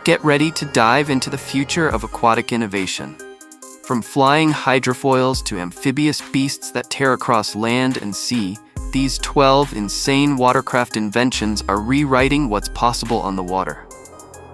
Get ready to dive into the future of aquatic innovation. From flying hydrofoils to amphibious beasts that tear across land and sea, these 12 insane watercraft inventions are rewriting what's possible on the water.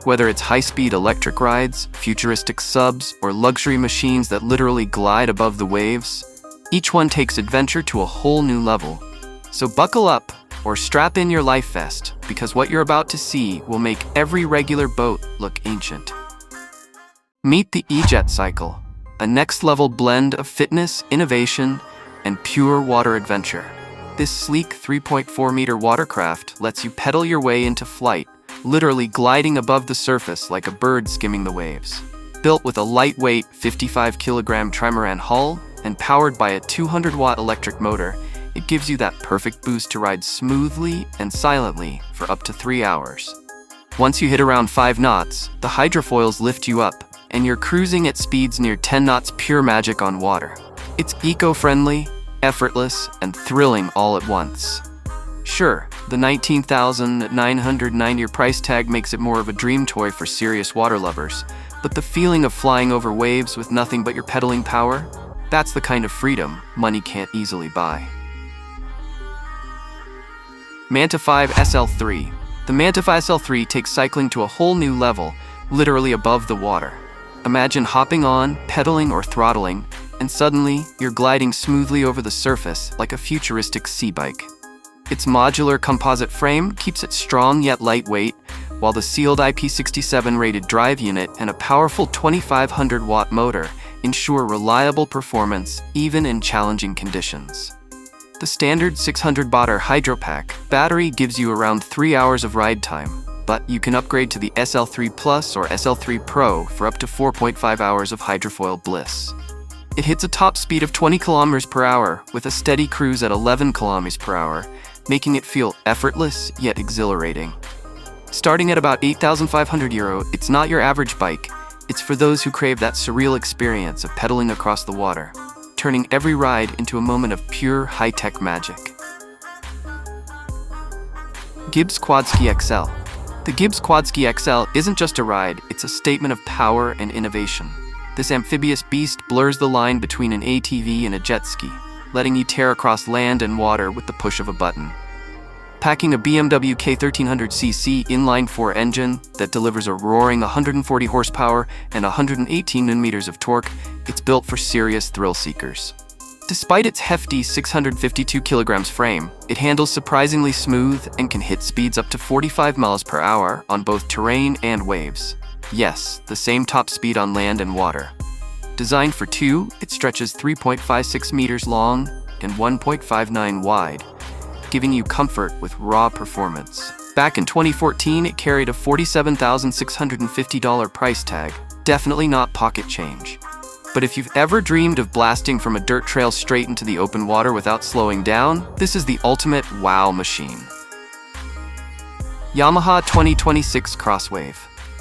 Whether it's high-speed electric rides, futuristic subs, or luxury machines that literally glide above the waves, each one takes adventure to a whole new level. So buckle up or strap in your life vest, because what you're about to see will make every regular boat look ancient. Meet the E-JetCycle, a next-level blend of fitness, innovation, and pure water adventure. This sleek 3.4-meter watercraft lets you pedal your way into flight, literally gliding above the surface like a bird skimming the waves. Built with a lightweight 55-kilogram trimaran hull and powered by a 200-watt electric motor, it gives you that perfect boost to ride smoothly and silently for up to 3 hours. Once you hit around 5 knots, the hydrofoils lift you up, and you're cruising at speeds near 10 knots, pure magic on water. It's eco-friendly, effortless, and thrilling all at once. Sure, the $19,990 price tag makes it more of a dream toy for serious water lovers, but the feeling of flying over waves with nothing but your pedaling power, that's the kind of freedom money can't easily buy. Manta 5 SL3. The Manta 5 SL3 takes cycling to a whole new level, literally above the water. Imagine hopping on, pedaling, or throttling, and suddenly, you're gliding smoothly over the surface like a futuristic sea bike. Its modular composite frame keeps it strong yet lightweight, while the sealed IP67 rated drive unit and a powerful 2500-watt motor ensure reliable performance even in challenging conditions. The standard 600-watt hydro pack battery gives you around 3 hours of ride time, but you can upgrade to the SL3 Plus or SL3 Pro for up to 4.5 hours of hydrofoil bliss. It hits a top speed of 20 km per hour with a steady cruise at 11 km per hour, making it feel effortless yet exhilarating. Starting at about €8,500, it's not your average bike. It's for those who crave that surreal experience of pedaling across the water, turning every ride into a moment of pure high-tech magic. Gibbs Quadsky XL. The Gibbs Quadsky XL isn't just a ride, it's a statement of power and innovation. This amphibious beast blurs the line between an ATV and a jet ski, letting you tear across land and water with the push of a button. Packing a BMW K1300cc inline-4 engine that delivers a roaring 140 horsepower and 118 newton-meters of torque, it's built for serious thrill seekers. Despite its hefty 652 kilograms frame, it handles surprisingly smooth and can hit speeds up to 45 miles per hour on both terrain and waves. Yes, the same top speed on land and water. Designed for two, it stretches 3.56 meters long and 1.59 wide, giving you comfort with raw performance. Back in 2014, it carried a $47,650 price tag, definitely not pocket change. But if you've ever dreamed of blasting from a dirt trail straight into the open water without slowing down, this is the ultimate wow machine. Yamaha 2026 Crosswave.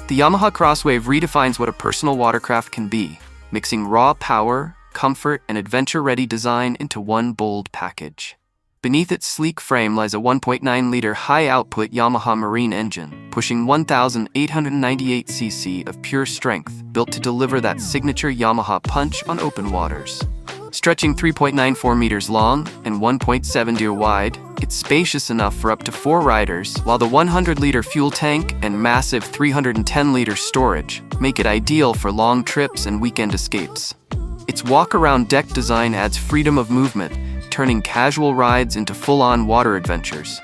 The Yamaha Crosswave redefines what a personal watercraft can be, mixing raw power, comfort, and adventure-ready design into one bold package. Beneath its sleek frame lies a 1.9-liter high-output Yamaha marine engine, pushing 1,898 cc of pure strength, built to deliver that signature Yamaha punch on open waters. Stretching 3.94 meters long and 1.70 wide, it's spacious enough for up to 4 riders, while the 100-liter fuel tank and massive 310-liter storage make it ideal for long trips and weekend escapes. Its walk-around deck design adds freedom of movement, turning casual rides into full-on water adventures.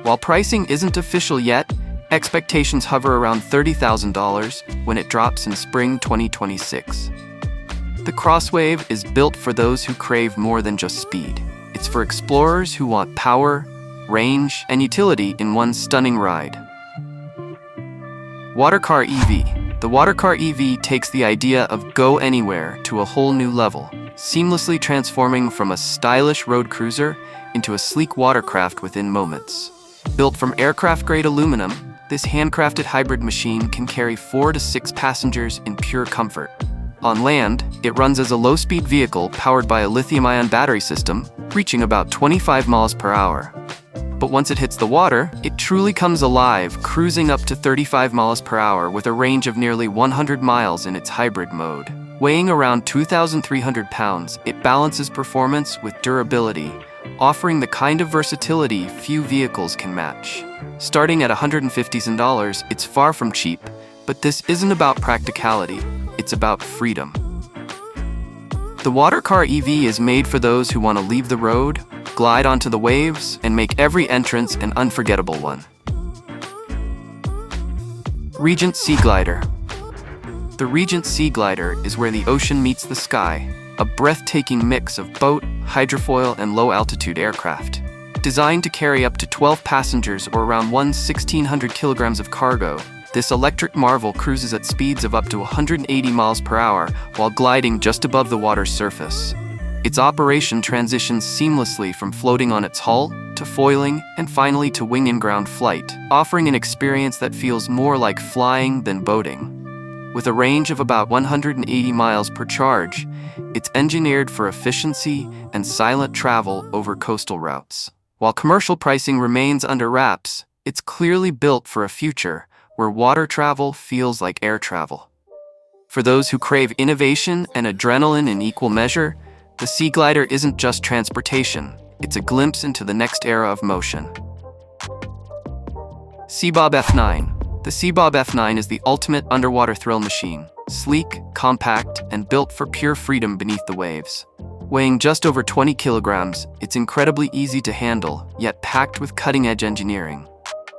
While pricing isn't official yet, expectations hover around $30,000 when it drops in spring 2026. The Crosswave is built for those who crave more than just speed. It's for explorers who want power, range, and utility in one stunning ride. WaterCar EV. The WaterCar EV takes the idea of go anywhere to a whole new level, seamlessly transforming from a stylish road cruiser into a sleek watercraft within moments. Built from aircraft-grade aluminum, this handcrafted hybrid machine can carry 4 to 6 passengers in pure comfort. On land, it runs as a low-speed vehicle powered by a lithium-ion battery system, reaching about 25 miles per hour. But once it hits the water, it truly comes alive, cruising up to 35 miles per hour with a range of nearly 100 miles in its hybrid mode. Weighing around 2,300 pounds, it balances performance with durability, offering the kind of versatility few vehicles can match. Starting at $150,000, it's far from cheap, but this isn't about practicality, it's about freedom. The WaterCar EV is made for those who want to leave the road, glide onto the waves, and make every entrance an unforgettable one. Regent Sea Glider. The Regent Sea Glider is where the ocean meets the sky, a breathtaking mix of boat, hydrofoil, and low-altitude aircraft. Designed to carry up to 12 passengers or around 1,600 kilograms of cargo, this electric marvel cruises at speeds of up to 180 miles per hour while gliding just above the water's surface. Its operation transitions seamlessly from floating on its hull, to foiling, and finally to wing-and-ground flight, offering an experience that feels more like flying than boating. With a range of about 180 miles per charge, it's engineered for efficiency and silent travel over coastal routes. While commercial pricing remains under wraps, it's clearly built for a future where water travel feels like air travel. For those who crave innovation and adrenaline in equal measure, the Sea Glider isn't just transportation, it's a glimpse into the next era of motion. Seabob F9. The Seabob F9 is the ultimate underwater thrill machine, sleek, compact, and built for pure freedom beneath the waves. Weighing just over 20 kilograms, it's incredibly easy to handle, yet packed with cutting-edge engineering.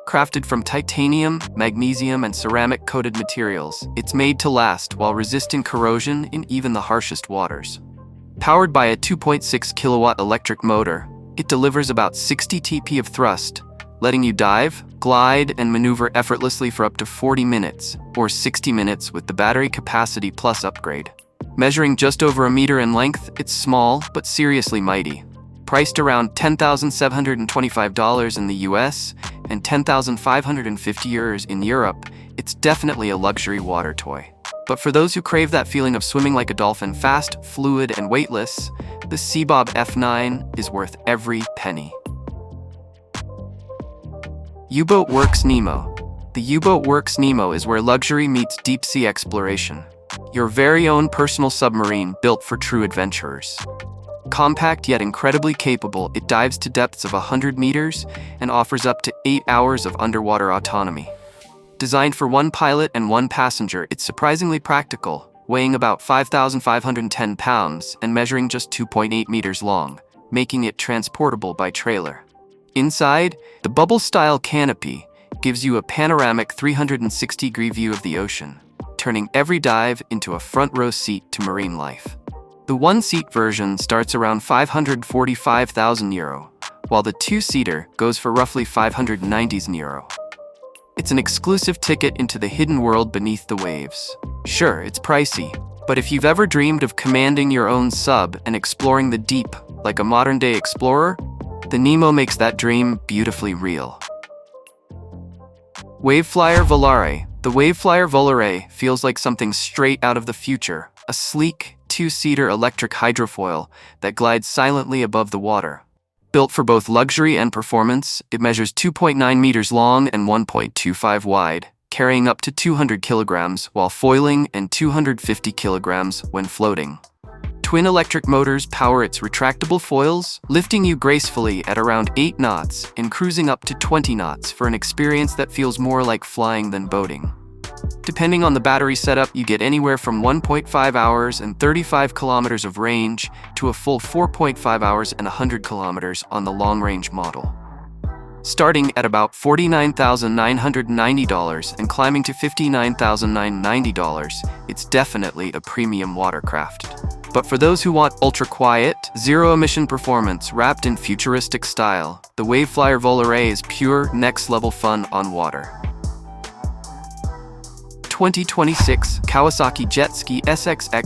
Crafted from titanium, magnesium, and ceramic-coated materials, it's made to last while resisting corrosion in even the harshest waters. Powered by a 2.6 kilowatt electric motor, it delivers about 60 TP of thrust, letting you dive, glide, and maneuver effortlessly for up to 40 minutes, or 60 minutes with the battery capacity plus upgrade. Measuring just over a meter in length, it's small but seriously mighty. Priced around $10,725 in the US and €10,550 in Europe, it's definitely a luxury water toy. But for those who crave that feeling of swimming like a dolphin, fast, fluid, and weightless, the Seabob F9 is worth every penny. Yubot Works Nemo. The Yubot Works Nemo is where luxury meets deep-sea exploration. Your very own personal submarine built for true adventurers. Compact yet incredibly capable, it dives to depths of 100 meters and offers up to 8 hours of underwater autonomy. Designed for one pilot and one passenger, it's surprisingly practical, weighing about 5,510 pounds and measuring just 2.8 meters long, making it transportable by trailer. Inside, the bubble-style canopy gives you a panoramic 360-degree view of the ocean, turning every dive into a front-row seat to marine life. The one-seat version starts around €545,000, while the two-seater goes for roughly €590,000. It's an exclusive ticket into the hidden world beneath the waves. Sure, it's pricey, but if you've ever dreamed of commanding your own sub and exploring the deep like a modern-day explorer, the Nemo makes that dream beautifully real. Waveflyer Volare. The Waveflyer Volare feels like something straight out of the future, a sleek, two-seater electric hydrofoil that glides silently above the water. Built for both luxury and performance, it measures 2.9 meters long and 1.25 wide, carrying up to 200 kilograms while foiling and 250 kilograms when floating. Twin electric motors power its retractable foils, lifting you gracefully at around 8 knots and cruising up to 20 knots for an experience that feels more like flying than boating. Depending on the battery setup, you get anywhere from 1.5 hours and 35 kilometers of range to a full 4.5 hours and 100 kilometers on the long-range model. Starting at about $49,990 and climbing to $59,990, it's definitely a premium watercraft. But for those who want ultra-quiet, zero-emission performance wrapped in futuristic style, the Waveflyer Volare is pure, next-level fun on water. 2026 Kawasaki Jet Ski SX-R.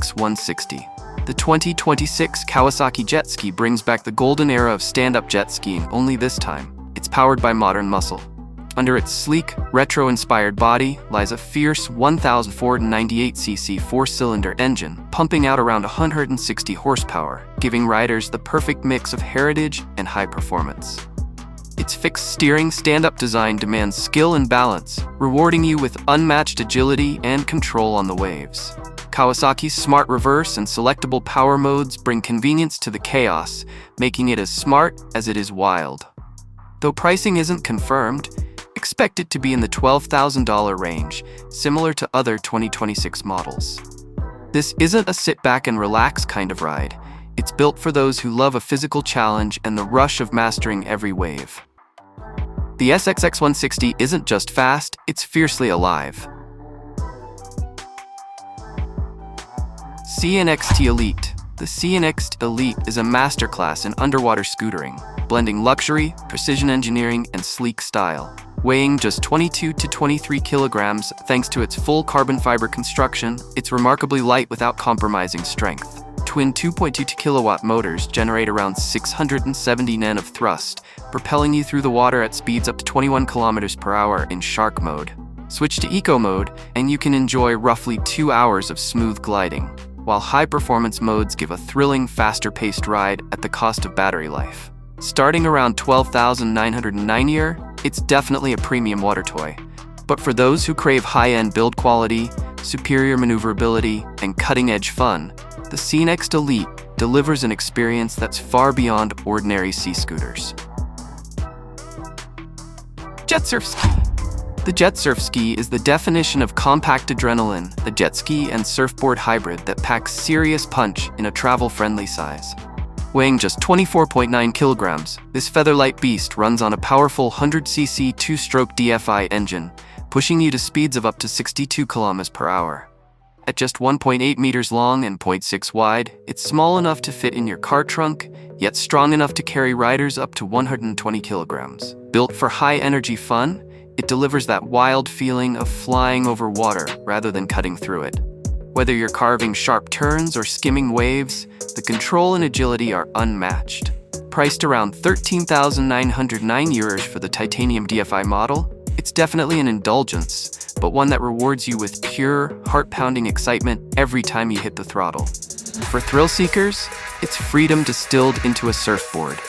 The 2026 Kawasaki Jet Ski brings back the golden era of stand-up jet skiing, only this time it's powered by modern muscle. Under its sleek, retro-inspired body lies a fierce 1,498cc four-cylinder engine, pumping out around 160 horsepower, giving riders the perfect mix of heritage and high performance. Its fixed steering stand-up design demands skill and balance, rewarding you with unmatched agility and control on the waves. Kawasaki's smart reverse and selectable power modes bring convenience to the chaos, making it as smart as it is wild. Though pricing isn't confirmed, expect it to be in the $12,000 range, similar to other 2026 models. This isn't a sit-back and relax kind of ride. It's built for those who love a physical challenge and the rush of mastering every wave. The SXX160 isn't just fast, it's fiercely alive. CNXT Elite. The CNXT Elite is a masterclass in underwater scootering, blending luxury, precision engineering, and sleek style. Weighing just 22 to 23 kilograms thanks to its full carbon fiber construction, it's remarkably light without compromising strength. Twin 2.22 kilowatt motors generate around 670 N of thrust, propelling you through the water at speeds up to 21 kilometers per hour in shark mode. Switch to eco mode, and you can enjoy roughly 2 hours of smooth gliding, while high-performance modes give a thrilling, faster-paced ride at the cost of battery life. Starting around $12,909 a year, it's definitely a premium water toy. But for those who crave high-end build quality, superior maneuverability, and cutting-edge fun, the CNXT Elite delivers an experience that's far beyond ordinary sea scooters. Jet Surf Ski. The Jet Surf Ski is the definition of compact adrenaline, a jet ski and surfboard hybrid that packs serious punch in a travel-friendly size. Weighing just 24.9 kilograms, this featherlight beast runs on a powerful 100cc two-stroke DFI engine, pushing you to speeds of up to 62 kilometers per hour. At just 1.8 meters long and 0.6 wide, it's small enough to fit in your car trunk, yet strong enough to carry riders up to 120 kilograms. Built for high-energy fun, it delivers that wild feeling of flying over water rather than cutting through it. Whether you're carving sharp turns or skimming waves, the control and agility are unmatched. Priced around €13,909 for the titanium DFI model, it's definitely an indulgence, but one that rewards you with pure, heart-pounding excitement every time you hit the throttle. For thrill seekers, it's freedom distilled into a surfboard.